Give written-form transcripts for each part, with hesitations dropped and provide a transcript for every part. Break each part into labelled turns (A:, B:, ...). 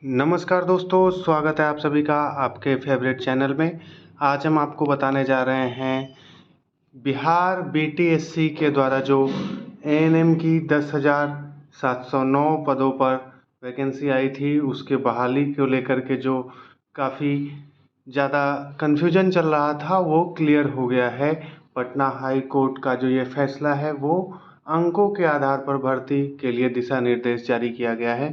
A: नमस्कार दोस्तों, स्वागत है आप सभी का आपके फेवरेट चैनल में। आज हम आपको बताने जा रहे हैं बिहार बीटीएससी के द्वारा जो एएनएम की 10,709 पदों पर वैकेंसी आई थी, उसके बहाली को लेकर के जो काफ़ी ज़्यादा कन्फ्यूजन चल रहा था वो क्लियर हो गया है। पटना हाई कोर्ट का जो ये फैसला है वो अंकों के आधार पर भर्ती के लिए दिशा निर्देश जारी किया गया है।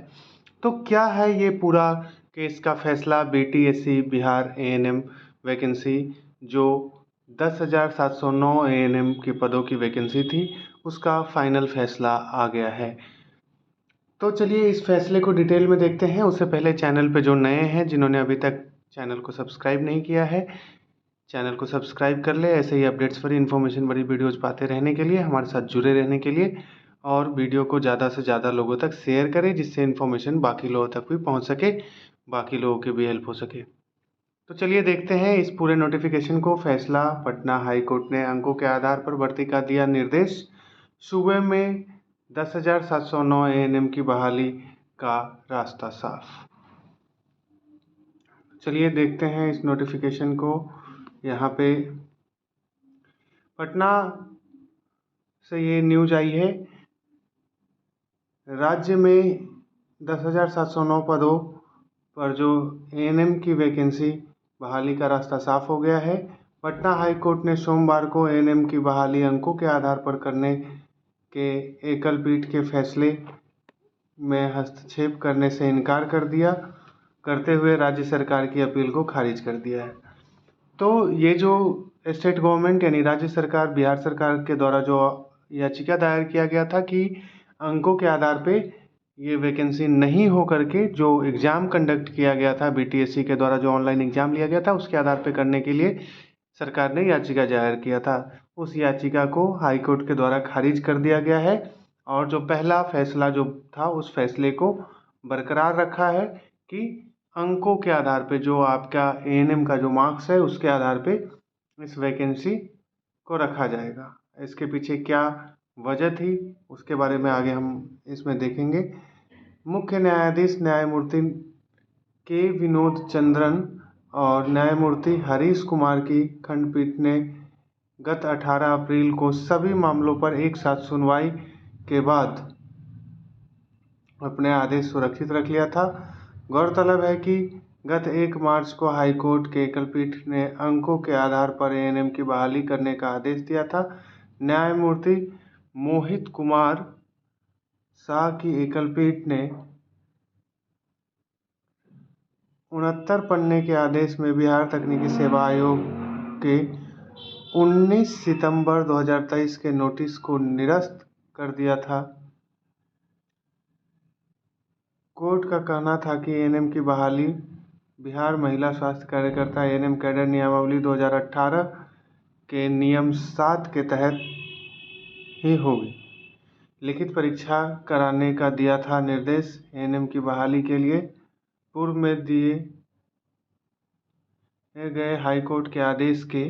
A: तो क्या है ये पूरा केस का फैसला? बीटीएससी बिहार एएनएम वैकेंसी जो 10,709 एएनएम के पदों की वैकेंसी थी, उसका फाइनल फैसला आ गया है। तो चलिए इस फैसले को डिटेल में देखते हैं। उससे पहले चैनल पे जो नए हैं, जिन्होंने अभी तक चैनल को सब्सक्राइब नहीं किया है, चैनल को सब्सक्राइब कर ले। ऐसे ही अपडेट्स भरी इन्फॉर्मेशन भरी वीडियोज़ पाते रहने के लिए, हमारे साथ जुड़े रहने के लिए, और वीडियो को ज़्यादा से ज़्यादा लोगों तक शेयर करें, जिससे इन्फॉर्मेशन बाकी लोगों तक भी पहुंच सके, बाकी लोगों की भी हेल्प हो सके। तो चलिए देखते हैं इस पूरे नोटिफिकेशन को। फैसला: पटना हाई कोर्ट ने अंकों के आधार पर भर्ती का दिया निर्देश। सूबे में 10,709 एएनएम की बहाली का रास्ता साफ। चलिए देखते हैं इस नोटिफिकेशन को। यहाँ पे पटना से ये न्यूज आई है। राज्य में 10,709 पदों पर जो एएनएम की वैकेंसी बहाली का रास्ता साफ हो गया है। पटना हाई कोर्ट ने सोमवार को एएनएम की बहाली अंकों के आधार पर करने के एकल पीठ के फैसले में हस्तक्षेप करने से इनकार करते हुए राज्य सरकार की अपील को खारिज कर दिया है। तो ये जो स्टेट गवर्नमेंट यानी राज्य सरकार, बिहार सरकार के द्वारा जो याचिका दायर किया गया था कि अंकों के आधार पे ये वैकेंसी नहीं हो करके जो एग्ज़ाम कंडक्ट किया गया था बीटीएससी के द्वारा, जो ऑनलाइन एग्ज़ाम लिया गया था, उसके आधार पे करने के लिए सरकार ने याचिका दायर किया था। उस याचिका को हाई कोर्ट के द्वारा खारिज कर दिया गया है, और जो पहला फैसला जो था उस फैसले को बरकरार रखा है कि अंकों के आधार पे, जो आपका एएनएम का जो मार्क्स है उसके आधार पे इस वैकेंसी को रखा जाएगा। इसके पीछे क्या वजह थी उसके बारे में आगे हम इसमें देखेंगे। मुख्य न्यायाधीश न्यायमूर्ति के विनोद चंद्रन और न्यायमूर्ति हरीश कुमार की खंडपीठ ने गत 18 अप्रैल को सभी मामलों पर एक साथ सुनवाई के बाद अपने आदेश सुरक्षित रख लिया था। गौरतलब है कि गत 1 मार्च को हाईकोर्ट के एकल पीठ ने अंकों के आधार पर एएनएम की बहाली करने का आदेश दिया था। न्यायमूर्ति मोहित कुमार शाह की एकल पीठ ने 69 पन्ने के आदेश में बिहार तकनीकी सेवा आयोग के 19 सितंबर 2023 के नोटिस को निरस्त कर दिया था। कोर्ट का कहना था कि एएनएम की बहाली बिहार महिला स्वास्थ्य कार्यकर्ता एएनएम कैडर नियमावली 2018 के नियम 7 के तहत ही होगी। लिखित परीक्षा कराने का दिया था निर्देश। एएनएम की बहाली के लिए पूर्व में दिए गए हाईकोर्ट के आदेश के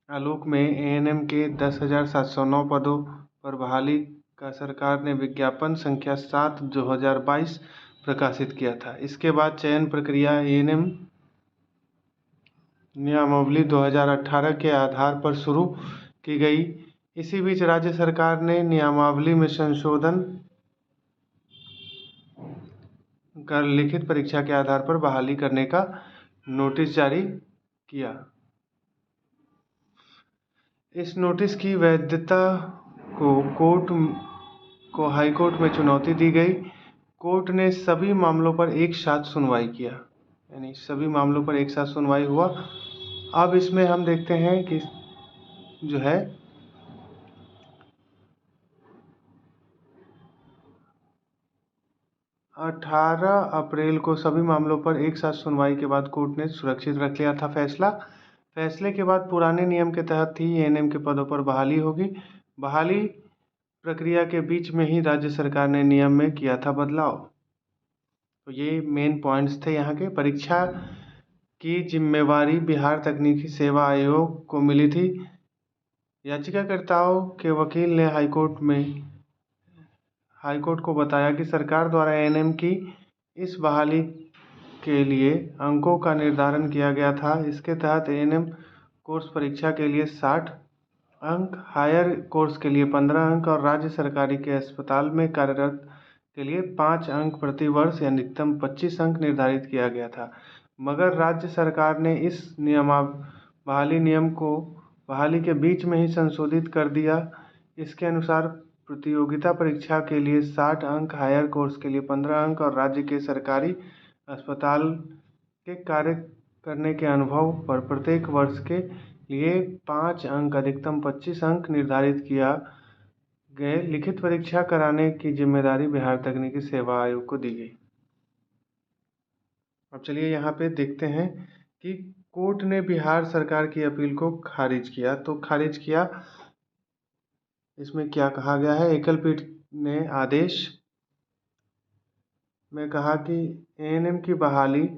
A: आलोक में एएनएम के 10,709 पदों पर बहाली का सरकार ने विज्ञापन संख्या 7/2022 प्रकाशित किया था। इसके बाद चयन प्रक्रिया एएनएम नियमावली 2018 के आधार पर शुरू की गई। इसी बीच राज्य सरकार ने नियमावली में संशोधन कर लिखित परीक्षा के आधार पर बहाली करने का नोटिस जारी किया। इस नोटिस की वैधता को हाई कोर्ट में चुनौती दी गई। कोर्ट ने सभी मामलों पर एक साथ सुनवाई किया, यानी सभी मामलों पर एक साथ सुनवाई हुआ। अब इसमें हम देखते हैं कि जो है 18 अप्रैल को सभी मामलों पर एक साथ सुनवाई के बाद कोर्ट ने सुरक्षित रख लिया था फैसले के बाद पुराने नियम के तहत ही एएनएम के पदों पर बहाली होगी। बहाली प्रक्रिया के बीच में ही राज्य सरकार ने नियम में किया था बदलाव। तो ये मेन पॉइंट्स थे यहाँ के। परीक्षा की जिम्मेवारी बिहार तकनीकी सेवा आयोग को मिली थी। याचिकाकर्ताओं के वकील ने हाईकोर्ट को बताया कि सरकार द्वारा एएनएम की इस बहाली के लिए अंकों का निर्धारण किया गया था। इसके तहत एएनएम कोर्स परीक्षा के लिए 60 अंक, हायर कोर्स के लिए 15 अंक और राज्य सरकारी के अस्पताल में कार्यरत के लिए 5 अंक प्रति वर्ष या अधिकतम 25 अंक निर्धारित किया गया था। मगर राज्य सरकार ने इस बहाली नियम को बहाली के बीच में ही संशोधित कर दिया। इसके अनुसार प्रतियोगिता परीक्षा के लिए 60 अंक, हायर कोर्स के लिए 15 अंक और राज्य के सरकारी अस्पताल के कार्य करने के अनुभव पर प्रत्येक वर्ष के लिए 5 अंक, अधिकतम 25 अंक निर्धारित किया गए। लिखित परीक्षा कराने की जिम्मेदारी बिहार तकनीकी सेवा आयोग को दी गई। अब चलिए यहाँ पे देखते हैं कि कोर्ट ने बिहार सरकार की अपील को खारिज किया। तो खारिज किया, इसमें क्या कहा गया है? एकल पीठ ने आदेश में कहा कि एएनएम की बहाली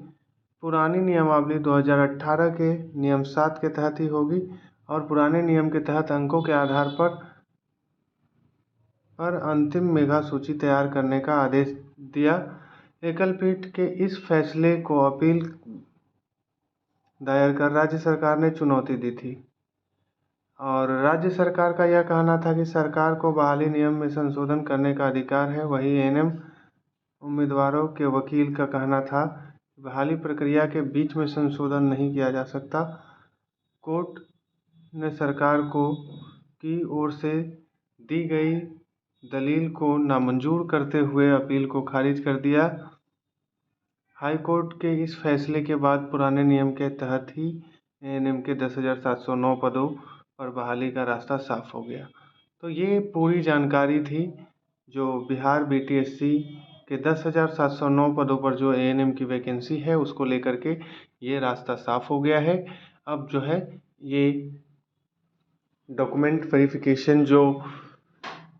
A: पुरानी नियमावली 2018 के नियम 7 के तहत ही होगी और पुराने नियम के तहत अंकों के आधार पर अंतिम मेगा सूची तैयार करने का आदेश दिया। एकल पीठ के इस फैसले को अपील दायर कर राज्य सरकार ने चुनौती दी थी और राज्य सरकार का यह कहना था कि सरकार को बहाली नियम में संशोधन करने का अधिकार है। वहीं एएनएम उम्मीदवारों के वकील का कहना था कि बहाली प्रक्रिया के बीच में संशोधन नहीं किया जा सकता। कोर्ट ने सरकार की ओर से दी गई दलील को नामंजूर करते हुए अपील को खारिज कर दिया। हाई कोर्ट के इस फैसले के बाद पुराने नियम के तहत ही एएनएम के 10,709 पदों पर बहाली का रास्ता साफ हो गया। तो ये पूरी जानकारी थी जो बिहार बीटीएससी के 10,709 पदों पर जो एएनएम की वैकेंसी है उसको लेकर के ये रास्ता साफ हो गया है। अब जो है ये डॉक्यूमेंट वेरिफिकेशन जो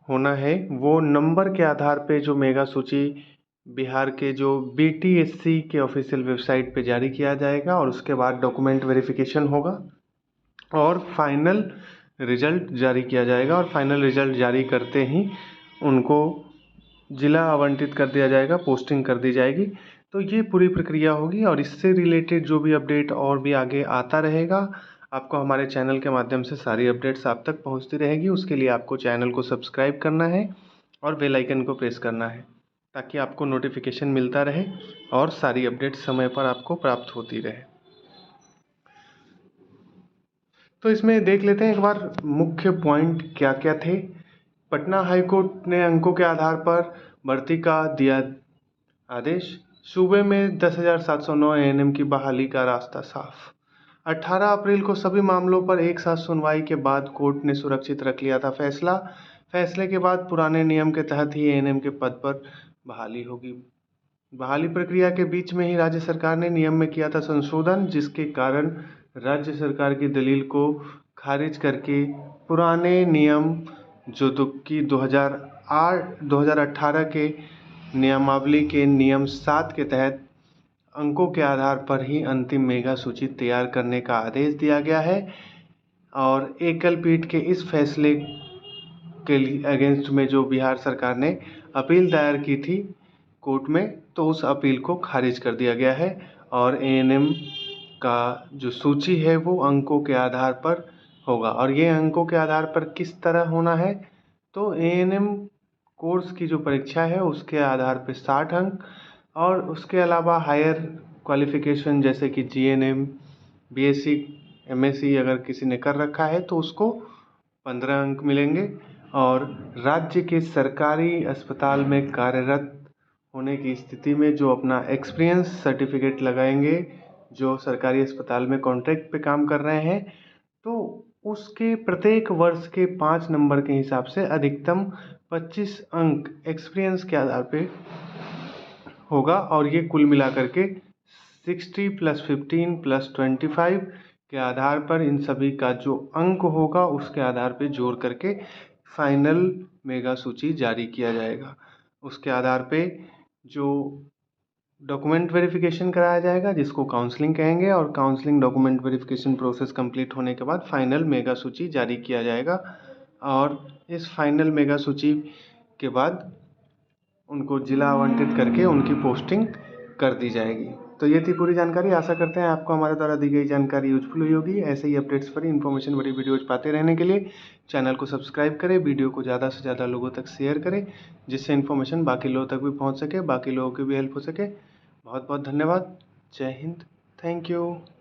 A: होना है वो नंबर के आधार पे जो मेगा सूची बिहार के जो बीटीएससी के ऑफिशियल वेबसाइट पे जारी किया जाएगा और उसके बाद डॉक्यूमेंट वेरिफिकेशन होगा और फाइनल रिजल्ट जारी किया जाएगा और फाइनल रिजल्ट जारी करते ही उनको जिला आवंटित कर दिया जाएगा, पोस्टिंग कर दी जाएगी। तो ये पूरी प्रक्रिया होगी और इससे रिलेटेड जो भी अपडेट और भी आगे आता रहेगा आपको हमारे चैनल के माध्यम से सारी अपडेट्स आप तक पहुंचती रहेगी। उसके लिए आपको चैनल को सब्सक्राइब करना है और बेल आइकन को प्रेस करना है ताकि आपको नोटिफिकेशन मिलता रहे और सारी अपडेट समय पर आपको प्राप्त होती रहे। तो इसमें देख लेते हैं एक बार मुख्य पॉइंट क्या क्या थे। पटना हाई कोर्ट ने अंकों के आधार पर भर्ती का दिया आदेश। सूबे में 10,709 एएनएम की बहाली का रास्ता साफ। 18 अप्रैल को सभी मामलों पर एक साथ सुनवाई के बाद कोर्ट ने सुरक्षित रख लिया था फैसला। फैसले के बाद पुराने नियम के तहत ही एएनएम के पद पर बहाली होगी। बहाली प्रक्रिया के बीच में ही राज्य सरकार ने नियम में किया था संशोधन, जिसके कारण राज्य सरकार की दलील को खारिज करके पुराने नियम जो कि 2018 के नियमावली के नियम 7 के तहत अंकों के आधार पर ही अंतिम मेगा सूची तैयार करने का आदेश दिया गया है। और एकल पीठ के इस फैसले के अगेंस्ट में जो बिहार सरकार ने अपील दायर की थी कोर्ट में, तो उस अपील को खारिज कर दिया गया है और एएनएम का जो सूची है वो अंकों के आधार पर होगा। और ये अंकों के आधार पर किस तरह होना है? तो एएनएम कोर्स की जो परीक्षा है उसके आधार पर 60 अंक और उसके अलावा हायर क्वालिफिकेशन जैसे कि जीएनएम, बीएससी, एमएससी अगर किसी ने कर रखा है तो उसको 15 अंक मिलेंगे। और राज्य के सरकारी अस्पताल में कार्यरत होने की स्थिति में जो अपना एक्सपीरियंस सर्टिफिकेट लगाएंगे, जो सरकारी अस्पताल में कॉन्ट्रैक्ट पे काम कर रहे हैं, तो उसके प्रत्येक वर्ष के 5 नंबर के हिसाब से अधिकतम 25 अंक एक्सपीरियंस के आधार पे होगा। और ये कुल मिलाकर के 60 + 15 + 25 के आधार पर इन सभी का जो अंक होगा उसके आधार पे जोड़ करके फाइनल मेगा सूची जारी किया जाएगा। उसके आधार पे जो डॉक्यूमेंट वेरिफिकेशन कराया जाएगा जिसको काउंसलिंग कहेंगे और counselling document verification process complete होने के बाद फाइनल मेगा सूची जारी किया जाएगा। और इस फाइनल मेगा सूची के बाद उनको जिला आवंटित करके उनकी पोस्टिंग कर दी जाएगी। तो ये थी पूरी जानकारी। आशा करते हैं आपको हमारे द्वारा दी गई जानकारी यूजफुल हुई होगी। ऐसे ही अपडेट्स पर इन्फॉर्मेशन भरी वीडियोज पाते रहने के लिए चैनल को सब्सक्राइब करें, वीडियो को ज़्यादा से ज़्यादा लोगों तक शेयर करें, जिससे इन्फॉर्मेशन बाकी लोगों तक भी पहुँच सके, बाकी लोगों की भी हेल्प हो सके। बहुत बहुत धन्यवाद। जय हिंद। Thank you.